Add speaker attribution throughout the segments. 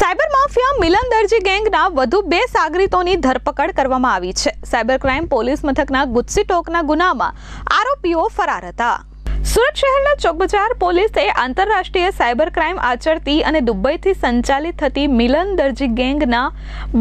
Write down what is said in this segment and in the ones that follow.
Speaker 1: Cyber mafia મિલન દરજી ગેંગના વધુ 2 સાગરીતોની ધરપકડ કરવામાં આવી છે। સાયબર ક્રાઇમ પોલીસ મથકના ગુજસી ટોકના ગુનામાં આરોપીઓ ફરાર હતા। સુરત શહેરના ચોકબજાર પોલીસે આંતરરાષ્ટ્રીય સાયબર ક્રાઇમ આચરતી અને દુબઈથી સંચાલિત થતી મિલન દરજી ગેંગના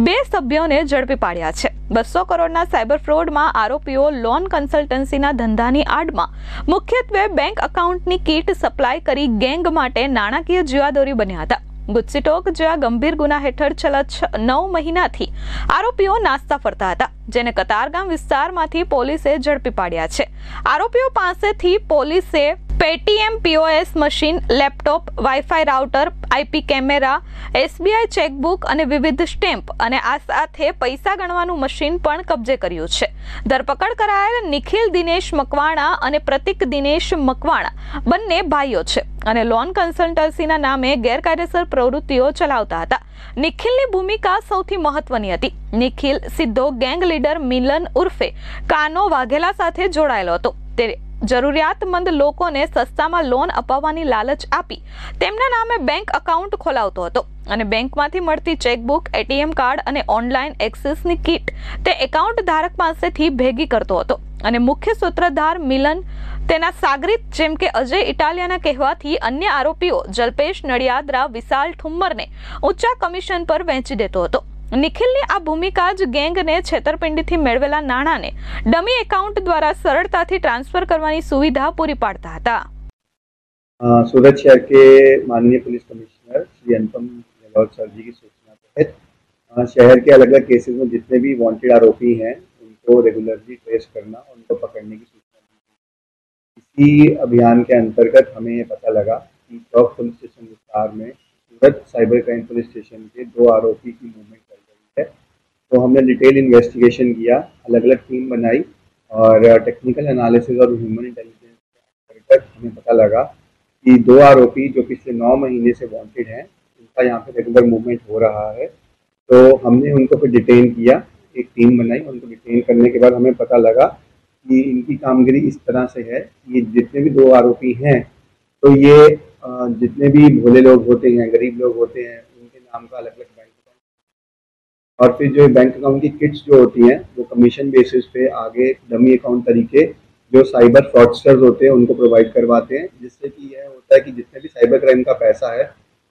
Speaker 1: 2 સભ્યોને ઝડપી પાડ્યા છે। 200 કરોડના સાયબર ફ્રોડમાં આરોપીઓ લોન કન્સલ્ટન્સીના ધંધાની આડમાં મુખ્યત્વે બેંક એકાઉન્ટની કીટ સપ્લાય કરી ગેંગ માટે નાણાકીય જીવાદોરી બન્યા હતા। ગુજસી ટોક જેવા ગંભીર ગુના હેઠળ છેલ્લા 9 મહિનાથી આરોપીઓ નાસ્તા ફરતા હતા, જેને કતારગામ વિસ્તારમાંથી પોલીસે ઝડપી પાડ્યા છે। આરોપીઓ પાસેથી પોલીસે Paytm POS machine, laptop, wifi router, IP camera, SBI chequebook અને વિવિધ સ્ટેમ્પ અને આ સાથે પૈસા ગણવાનું મશીન પણ કબજે કર્યું છે। ધરપકડ કરાયેલ નિખિલ દિનેશ મકવાણા અને પ્રતિક દિનેશ મકવાણા બંને ભાઈઓ છે અને લોન કન્સલ્ટન્સીના નામે ગેરકાયદેસર પ્રવૃત્તિઓ ચલાવતા હતા। નિખિલની ભૂમિકા સૌથી મહત્વની હતી। નિખિલ સીધો ગેંગ લીડર મિલન ઉર્ફે કાનો વાઘેલા સાથે જોડાયેલો હતો। તે જરૂરિયાતમંદ લોકોને સસ્તામાં લોન અપાવવાની લાલચ આપી તેમના નામે બેંક એકાઉન્ટ ખોલાવતો હતો અને બેંકમાંથી મળતી ચેકબુક, એટીએમ કાર્ડ અને ઓનલાઈન એક્સેસની કીટ તે એકાઉન્ટ ધારક પાસેથી ભેગી કરતો હતો અને મુખ્ય સૂત્રધાર મિલન તેના સાગરીત જેમ કે અજય ઇટાલિયાના કહેવાથી અન્ય આરોપીઓ જલ્પેશ નડિયાદરા, વિશાલ ઠુમ્મરને ઊંચા કમિશન પર વહેંચી દેતો હતો। નિખિલની આ ભૂમિકા જ ગેંગને છેતરપિંડીથી મેળવેલા નાણાંને ડમી એકાઉન્ટ દ્વારા સરળતાથી ટ્રાન્સફર કરવાની સુવિધા પૂરી પાડતા હતા।
Speaker 2: सूरत शहर के माननीय police commissioner Shri Anupam Gehlot sir जी की सूचना तहत शहर के अलग अलग केसेस में जितने भी वांटेड आरोपी हैं उनको रेगुलरली ट्रेस करना, उनको पकड़ने की सूचना दी। इसी अभियान के अंतर्गत हमें पता लगा कि चौक पुलिस स्टेशन विस्तार में सूरत साइबर क्राइम पुलिस स्टेशन के 2 आरोपी की मूवमेंट चल रही है। तो हमने डिटेल इन्वेस्टिगेशन किया, अलग अलग टीम बनाई और टेक्निकल एनालिसिस और ह्यूमन इंटेलिजेंस के अंतर्गत हमें पता लगा कि 2 आरोपी जो पिछले 9 महीने से वांटेड हैं, उनका यहाँ पे रेगुलर मूवमेंट हो रहा है। तो हमने उनको फिर डिटेन किया, एक टीम बनाई। उनको डिटेन करने के बाद हमें पता लगा कि इनकी कामगिरी इस तरह से है, ये जितने भी 2 आरोपी हैं तो ये जितने भी भोले लोग होते हैं, गरीब लोग होते हैं, उनके नाम का अलग अलग बैंक अकाउंट और फिर जो बैंक अकाउंट की किट्स जो होती हैं वो कमीशन बेसिस पे आगे डमी अकाउंट तरीके जो साइबर फ्रॉडस्टर्स होते हैं उनको प्रोवाइड करवाते हैं, जिससे कि यह होता है कि जितने भी साइबर क्राइम का पैसा है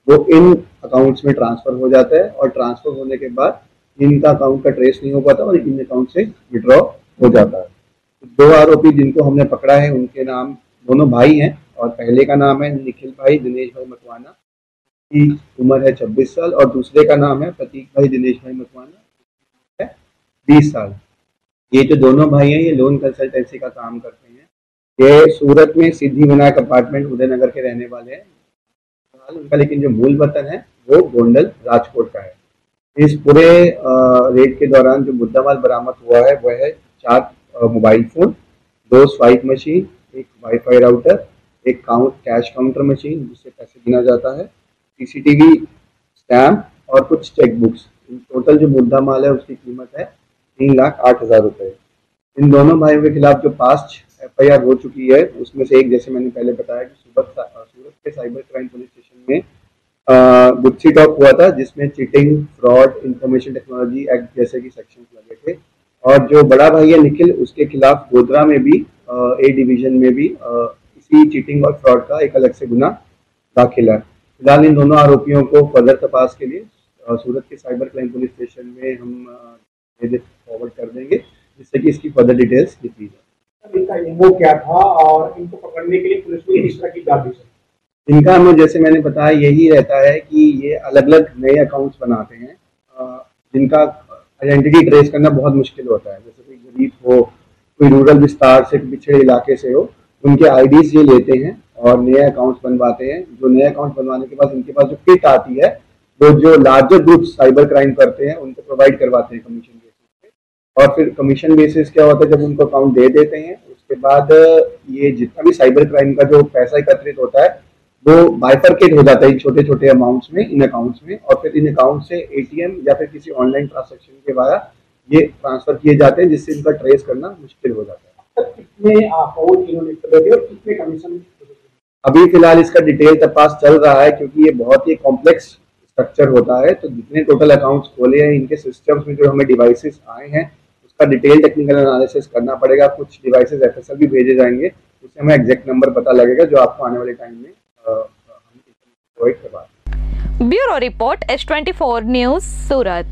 Speaker 2: वो इन अकाउंट्स में ट्रांसफ़र हो जाता है और ट्रांसफ़र होने के बाद इनका अकाउंट का ट्रेस नहीं हो पाता और इन अकाउंट से विड्रॉ हो जाता है। 2 आरोपी जिनको हमने पकड़ा है उनके नाम, दोनों भाई हैं और पहले का नाम है निखिल भाई दिनेश भाई मकवाना, की उम्र है 26 साल और दूसरे का नाम है प्रतीक भाई दिनेश भाई मकवाना है 20 साल। ये जो दोनों भाई हैं ये लोन कंसल्टेंसी का काम करते हैं। ये सूरत में सिद्धि विनायक अपार्टमेंट उदयनगर के रहने वाले हैं उनका, लेकिन जो मूल वतन है वो गोंडल राजकोट का है। इस पूरे रेड के दौरान जो मुद्दामाल बरामद हुआ है वह है 4 मोबाइल फ़ोन, 2 स्वाइप मशीन, एक वाईफाई राउटर, एक कैश काउंटर मशीन जिससे पैसे गिना जाता है, सीसीटीवी स्टैम्प और कुछ चेकबुक्स। टोटल जो मुद्दा माल है उसकी कीमत है 3,08,000 रुपये। इन दोनों भाइयों के खिलाफ जो पास्ट FIR हो चुकी है उसमें से एक, जैसे मैंने पहले बताया कि सूरत के साइबर क्राइम पुलिस स्टेशन में गुजसी टॉक हुआ था जिसमें cheating, fraud, information technology act जैसे कि सेक्शन लगे थे। और जो बड़ा भाई है निखिल, उसके खिलाफ गोधरा में भी A डिवीजन में भी इसी चीटिंग और फ्रॉड का एक अलग से गुना दाखिल है। फिलहाल इन दोनों आरोपियों को फर्दर तपास के लिए सूरत के साइबर क्राइम पुलिस स्टेशन में हम फॉरवर्ड कर देंगे, जिससे कि इसकी फर्दर डिटेल्स लिखी जाए।
Speaker 3: इनका वो क्या था और इनको पकड़ने के लिए पुलिस को इस तरह की दाबिश है?
Speaker 2: इनका हमें जैसे मैंने बताया यही रहता है कि ये अलग अलग नए अकाउंट्स बनाते हैं जिनका आइडेंटिटी ट्रेस करना बहुत मुश्किल होता है। जैसे कोई गरीब हो, कोई रूरल विस्तार से, पिछड़े इलाके से हो, उनके आईडीज ये लेते हैं और नए अकाउंट्स बनवाते हैं। जो नए अकाउंट बनवाने के बाद इनके पास जो किट आती है वो जो लार्जर ग्रुप साइबर क्राइम करते हैं उनको प्रोवाइड करवाते हैं कमीशन बेसिस पे। और फिर कमीशन बेसिस क्या होता है, जब उनको अकाउंट दे देते हैं उसके बाद ये जितना भी साइबर क्राइम का जो पैसा एकत्रित होता है वो बाइफरकेट हो जाता है छोटे छोटे अमाउंट्स में, इन अकाउंट्स में, और फिर इन अकाउंट से ATM या फिर किसी ऑनलाइन ट्रांजेक्शन के द्वारा ये ट्रांसफर किए जाते हैं, जिससे इनका ट्रेस करना मुश्किल हो जाता है।
Speaker 3: कितने इन्होंने और कितने कमीशन?
Speaker 2: अभी फिलहाल इसका डिटेल तपास चल रहा है क्योंकि ये बहुत ही कॉम्प्लेक्स स्ट्रक्चर होता है। तो जितने टोटल अकाउंट्स खोले हैं इनके सिस्टम्स में जो हमें डिवाइसेस आए हैं उसका डिटेल टेक्निकल एनालिसिस करना पड़ेगा। कुछ डिवाइसेस एफएसएल भी भेजे जाएंगे, उससे हमें एग्जैक्ट नंबर पता लगेगा जो आपको आने वाले टाइम में हम प्रोवाइड करवा देंगे।
Speaker 1: ब्यूरो रिपोर्ट S24 न्यूज सूरत।